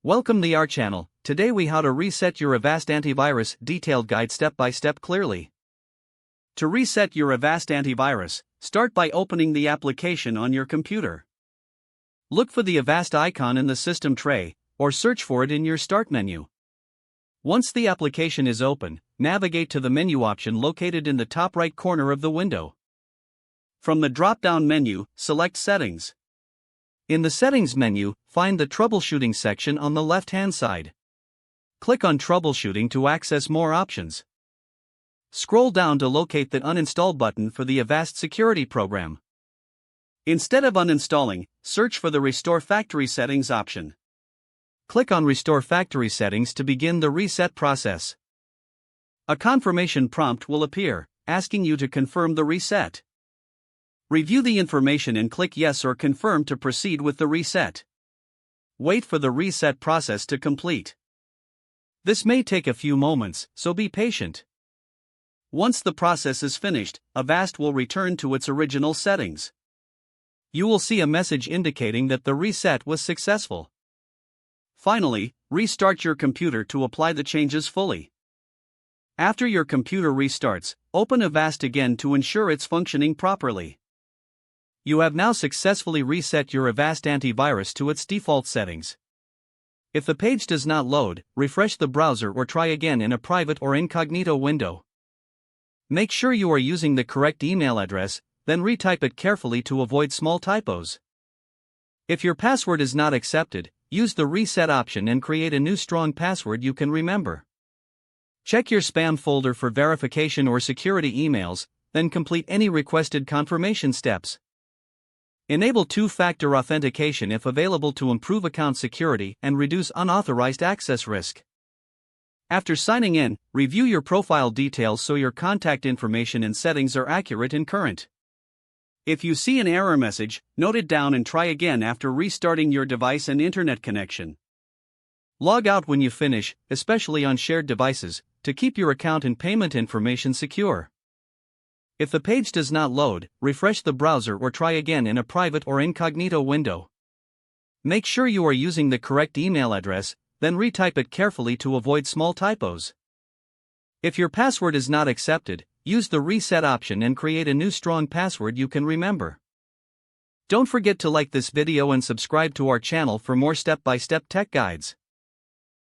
Welcome to our channel. Today we how to reset your Avast Antivirus detailed guide step by step clearly. To reset your Avast Antivirus, start by opening the application on your computer. Look for the Avast icon in the system tray, or search for it in your start menu. Once the application is open, navigate to the menu option located in the top right corner of the window. From the drop-down menu, select Settings. In the Settings menu, find the Troubleshooting section on the left-hand side. Click on Troubleshooting to access more options. Scroll down to locate the Uninstall button for the Avast security program. Instead of uninstalling, search for the Restore Factory Settings option. Click on Restore Factory Settings to begin the reset process. A confirmation prompt will appear, asking you to confirm the reset. Review the information and click Yes or Confirm to proceed with the reset. Wait for the reset process to complete. This may take a few moments, so be patient. Once the process is finished, Avast will return to its original settings. You will see a message indicating that the reset was successful. Finally, restart your computer to apply the changes fully. After your computer restarts, open Avast again to ensure it's functioning properly. You have now successfully reset your Avast Antivirus to its default settings. If the page does not load, refresh the browser or try again in a private or incognito window. Make sure you are using the correct email address, then retype it carefully to avoid small typos. If your password is not accepted, use the reset option and create a new strong password you can remember. Check your spam folder for verification or security emails, then complete any requested confirmation steps. Enable two-factor authentication if available to improve account security and reduce unauthorized access risk. After signing in, review your profile details so your contact information and settings are accurate and current. If you see an error message, note it down and try again after restarting your device and internet connection. Log out when you finish, especially on shared devices, to keep your account and payment information secure. If the page does not load, refresh the browser or try again in a private or incognito window. Make sure you are using the correct email address, then retype it carefully to avoid small typos. If your password is not accepted, use the reset option and create a new strong password you can remember. Don't forget to like this video and subscribe to our channel for more step-by-step tech guides.